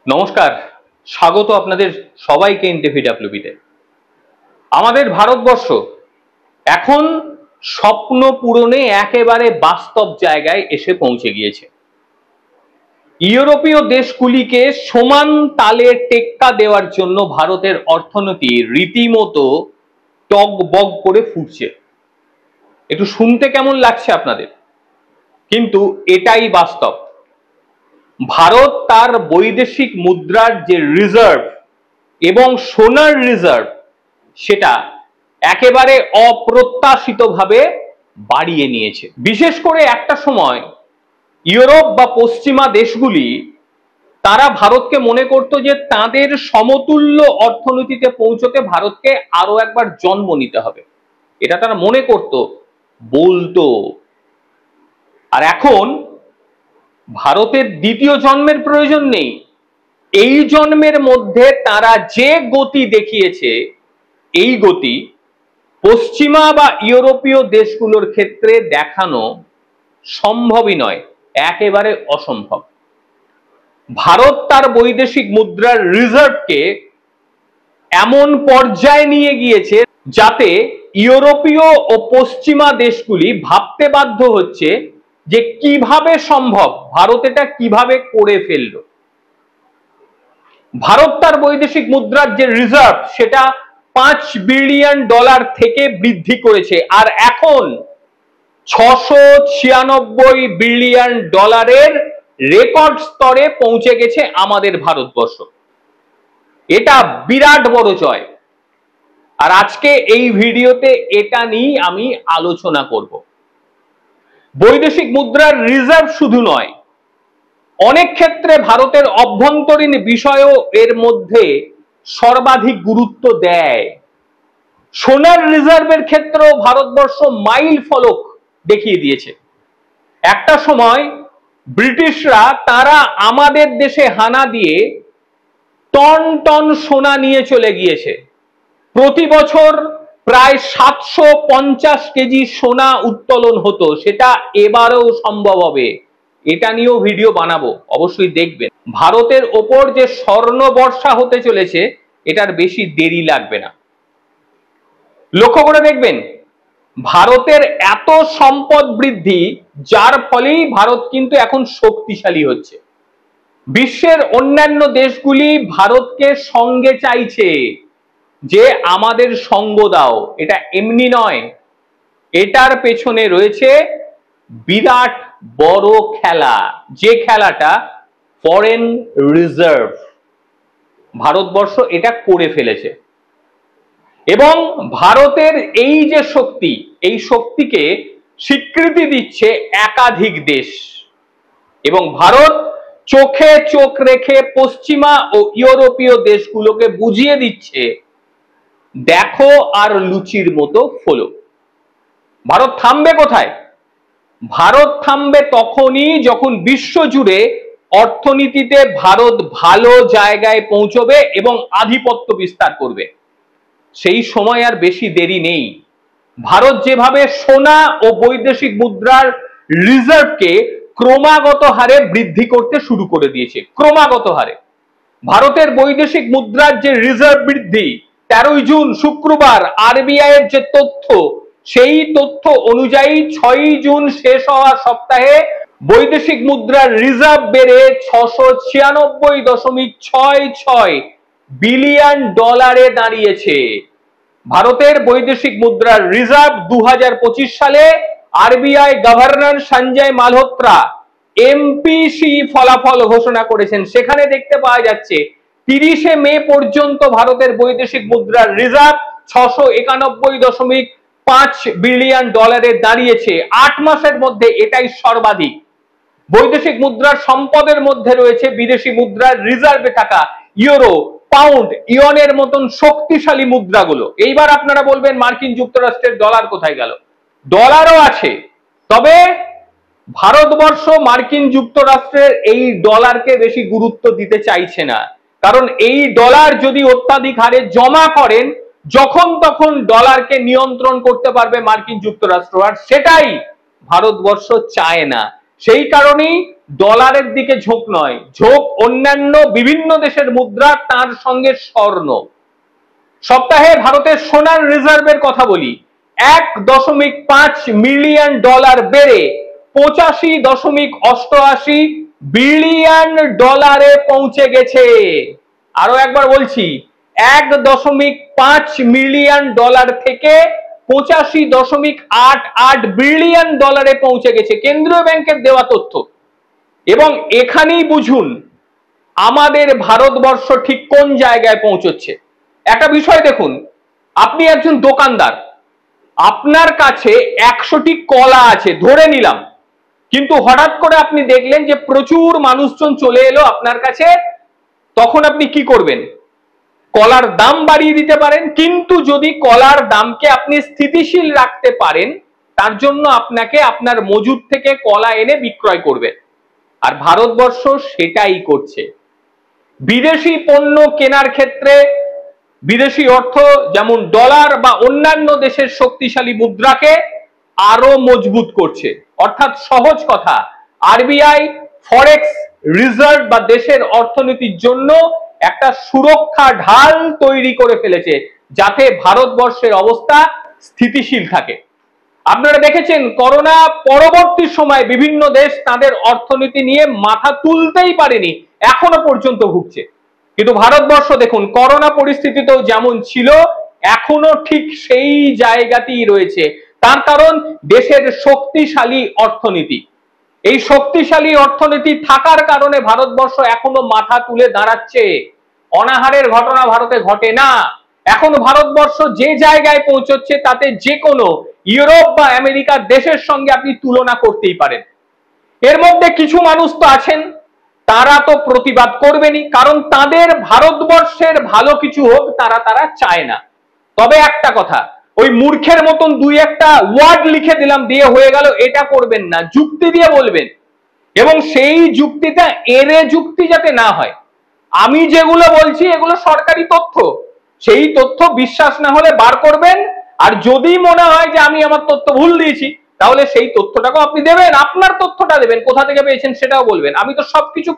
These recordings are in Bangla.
নমস্কার, স্বাগত আপনাদের সবাইকে এনটিভিডব্লিউবিতে। আমাদের ভারতবর্ষ এখন স্বপ্ন পূরণে একেবারে বাস্তব জায়গায় এসে পৌঁছে গিয়েছে। ইউরোপীয় দেশগুলিকে সমান তালে টেক্কা দেওয়ার জন্য ভারতের অর্থনীতি রীতিমতো টগবগ করে ফুটছে। একটু শুনতে কেমন লাগছে আপনাদের, কিন্তু এটাই বাস্তব। ভারত তার বৈদেশিক মুদ্রার যে রিজার্ভ এবং সোনার রিজার্ভ সেটা একেবারে অপ্রত্যাশিতভাবে বাড়িয়ে নিয়েছে। বিশেষ করে একটা সময় ইউরোপ বা পশ্চিমা দেশগুলি তারা ভারতকে মনে করত যে তাদের সমতুল্য অর্থনীতিতে পৌঁছতে ভারতকে আরো একবার জন্ম নিতে হবে, এটা তারা মনে করত, বলতো। আর এখন ভারতের দ্বিতীয় জন্মের প্রয়োজন নেই। এই জন্মের মধ্যে তারা যে গতি দেখিয়েছে, এই গতি পশ্চিমা বা ইউরোপীয় দেশগুলোর ক্ষেত্রে দেখানো সম্ভবই নয়, একেবারে অসম্ভব। ভারত তার বৈদেশিক মুদ্রার রিজার্ভকে এমন পর্যায়ে নিয়ে গিয়েছে যাতে ইউরোপীয় ও পশ্চিমা দেশগুলি ভাবতে বাধ্য হচ্ছে যে কিভাবে সম্ভব, ভারত এটা কিভাবে করে ফেললো। ভারত তার বৈদেশিক মুদ্রার যে রিজার্ভ সেটা $5 বিলিয়ন থেকে বৃদ্ধি করেছে, আর এখন $696 বিলিয়ন রেকর্ড স্তরে পৌঁছে গেছে আমাদের ভারতবর্ষ। এটা বিরাট বড় জয়। আর আজকে এই ভিডিওতে এটা নিয়ে আমি আলোচনা করব। বৈদেশিক মুদ্রার রিজার্ভ শুধু নয়, অনেক ক্ষেত্রে ভারতের অভ্যন্তরীণ বিষয়ও এর মধ্যে সর্বাধিক গুরুত্ব দেয়। সোনার রিজার্ভের ক্ষেত্রেও ভারতবর্ষ মাইল ফলক দেখিয়ে দিয়েছে। একটা সময় ব্রিটিশরা তারা আমাদের দেশে হানা দিয়ে টন টন সোনা নিয়ে চলে গিয়েছে। প্রতি বছর প্রায় 750 কেজি সোনা উত্তোলন হতো, সেটা এবারেও সম্ভব হবে। এটা নিয়েও ভিডিও বানাবো, অবশ্যই দেখবেন। ভারতের ওপর যে স্বর্ণ বর্ষা হতে চলেছে এটার বেশি দেরি লাগবে না। লক্ষ্য করে দেখবেন, ভারতের এত সম্পদ বৃদ্ধি, যার ফলেই ভারত কিন্তু এখন শক্তিশালী হচ্ছে। বিশ্বের অন্যান্য দেশগুলি ভারতকে সঙ্গে চাইছে যে আমাদের সঙ্গ দাও। এটা এমনি নয়, এটার পেছনে রয়েছে বিরাট বড় খেলা, যে খেলাটা ফরেন রিজার্ভ। ভারতবর্ষ এটা করে ফেলেছে এবং ভারতের এই যে শক্তি, এই শক্তিকে স্বীকৃতি দিচ্ছে একাধিক দেশ, এবং ভারত চোখে চোখ রেখে পশ্চিমা ও ইউরোপীয় দেশগুলোকে বুঝিয়ে দিচ্ছে, দেখো আর লুচির মতো ফলো। ভারত থামবে কোথায়? ভারত থামবে তখনই যখন বিশ্বজুড়ে অর্থনীতিতে ভারত ভালো জায়গায় পৌঁছবে এবং আধিপত্য বিস্তার করবে। সেই সময় আর বেশি দেরি নেই। ভারত যেভাবে সোনা ও বৈদেশিক মুদ্রার রিজার্ভকে ক্রমাগত হারে বৃদ্ধি করতে শুরু করে দিয়েছে, ক্রমাগত হারে। ভারতের বৈদেশিক মুদ্রার যে রিজার্ভ বৃদ্ধি, 13 জুন শুক্রবার আরবিআই এর যে তথ্য, সেই তথ্য অনুযায়ী 6 জুন শেষ হওয়া সপ্তাহে বৈদেশিক মুদ্রার রিজার্ভ বেড়ে $696.66 বিলিয়ন দাঁড়িয়েছে। ভারতের বৈদেশিক মুদ্রার রিজার্ভ 2025 সালে RBI governor Sanjay Malhotra MPC ফলাফল ঘোষণা করেছেন। সেখানে দেখতে পাওয়া যাচ্ছে 30 মে পর্যন্ত ভারতের বৈদেশিক মুদ্রার রিজার্ভ $691.5 বিলিয়ন দাঁড়িয়েছে। 8 মাসের মধ্যে এটাই সর্বাধিক। বৈদেশিক মুদ্রার সম্পদের মধ্যে রয়েছে বিদেশি মুদ্রার রিজার্ভে থাকা ইউরো, পাউন্ড, ইয়নের মতন শক্তিশালী মুদ্রাগুলো। এইবার আপনারা বলবেন মার্কিন যুক্তরাষ্ট্রের ডলার কোথায় গেল? ডলারও আছে, তবে ভারতবর্ষ মার্কিন যুক্তরাষ্ট্রের এই ডলারকে বেশি গুরুত্ব দিতে চাইছে না, কারণ এই ডলার যদি অত্যাধিক হারে জমা করেন, যখন তখন ডলারকে নিয়ন্ত্রণ করতে পারবে মার্কিন যুক্তরাষ্ট্র, আর সেটাই ভারতবর্ষ চায় না। সেই কারণেই ডলারের দিকে ঝোঁক নয়, ঝোঁক অন্যান্য বিভিন্ন দেশের মুদ্রা, তার সঙ্গে স্বর্ণ। সপ্তাহে ভারতের সোনার রিজার্ভের কথা বলি, 1.5 মিলিয়ন ডলার বেড়ে 85.88 বিলিয়ন ডলারে পৌঁছে গেছে। আরো একবার বলছি, 1.5 মিলিয়ন ডলার থেকে 85.88 বিলিয়ন ডলারে পৌঁছে গেছে, কেন্দ্রীয় ব্যাংকের দেওয়া তথ্য। এবং এখানেই বুঝুন আমাদের ভারতবর্ষ ঠিক কোন জায়গায় পৌঁছচ্ছে। একটা বিষয় দেখুন, আপনি একজন দোকানদার, আপনার কাছে 100টি কলা আছে ধরে নিলাম, কিন্তু হঠাৎ করে আপনি দেখলেন যে প্রচুর মানুষজন চলে এলো আপনার কাছে, তখন আপনি কি করবেন? কলার দাম বাড়িয়ে দিতে পারেন, কিন্তু যদি কলার দামকে আপনি স্থিতিশীল রাখতে পারেন, তার জন্য আপনাকে আপনার মজুদ থেকে কলা এনে বিক্রয় করবেন। আর ভারতবর্ষ সেটাই করছে। বিদেশি পণ্য কেনার ক্ষেত্রে বিদেশি অর্থ যেমন ডলার বা অন্যান্য দেশের শক্তিশালী মুদ্রাকে আরো মজবুত করছে। অর্থাৎ সহজ কথা, আরবিআই ফরেক্স রিজার্ভ বা দেশের অর্থনীতির জন্য একটা সুরক্ষা ঢাল তৈরি করে ফেলেছে, যাতে ভারতবর্ষের অবস্থা স্থিতিশীল থাকে। আপনারা দেখেছেন করোনা পরবর্তী সময় বিভিন্ন দেশ তাদের অর্থনীতি নিয়ে মাথা তুলতেই পারেনি, এখনো পর্যন্ত ভুগছে। কিন্তু ভারতবর্ষ দেখুন, করোনা পরিস্থিতিতেও যেমন ছিল এখনো ঠিক সেই জায়গাতেই রয়েছে। তার কারণ দেশের শক্তিশালী অর্থনীতি। এই শক্তিশালী অর্থনীতি থাকার কারণে ভারতবর্ষ এখনো মাথা তুলে দাঁড়াচ্ছে। অনাহারের ঘটনা ভারতে ঘটে না। এখন ভারতবর্ষ যে জায়গায় পৌঁছচ্ছে তাতে যে কোনো ইউরোপ বা আমেরিকার দেশের সঙ্গে আপনি তুলনা করতেই পারেন। এর মধ্যে কিছু মানুষ তো আছেন, তারা তো প্রতিবাদ করবেনই, কারণ তাদের ভারতবর্ষের ভালো কিছু হোক তারা চায় না। তবে একটা কথা, ওই মূর্খের মতন দুই একটা ওয়ার্ড লিখে দিলাম দিয়ে হয়ে গেল, এটা করবেন না, যুক্তি দিয়ে বলবেন। এবং সেই যুক্তিটা এরে যুক্তি যাতে না হয়। আমি যেগুলো বলছি এগুলো সরকারি তথ্য, সেই তথ্য বিশ্বাস না হলে বার করবেন। আর যদি মনে হয় যে আমি আমার তথ্য ভুল দিয়েছি, তাহলে সেই তথ্যটাকেও আপনি দেবেন, আপনার তথ্যটা দেবেন, কোথা থেকে পেয়েছেন সেটাও বলবেন। আমি তো সবকিছু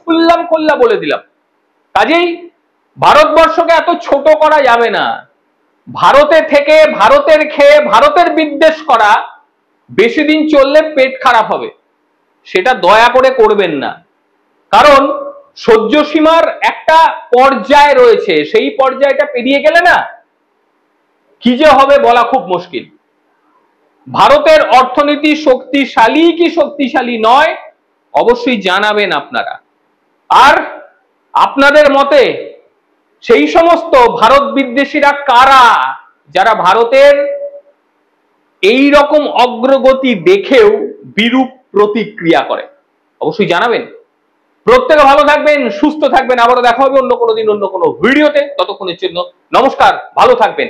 খোল্লা বলে দিলাম। কাজেই ভারতবর্ষকে এত ছোট করা যাবে না। ভারতে থেকে ভারতের খেয়ে ভারতের বিদ্বেষ করা বেশি দিন চললে পেট খারাপ হবে, সেটা দয়া করে করবেন না। কারণ সহ্য সীমার একটা পর্যায় রয়েছে, সেই পর্যায়টা পেরিয়ে গেলে না কি যে হবে বলা খুব মুশকিল। ভারতের অর্থনীতি শক্তিশালী কি শক্তিশালী নয় অবশ্যই জানাবেন আপনারা। আর আপনাদের মতে সেই সমস্ত ভারত বিদ্বেষীরা কারা, যারা ভারতের এই রকম অগ্রগতি দেখেও বিরূপ প্রতিক্রিয়া করে, অবশ্যই জানাবেন। প্রত্যেকে ভালো থাকবেন, সুস্থ থাকবেন। আবারও দেখা হবে অন্য কোনো দিন অন্য কোনো ভিডিওতে। ততক্ষণের জন্য নমস্কার, ভালো থাকবেন।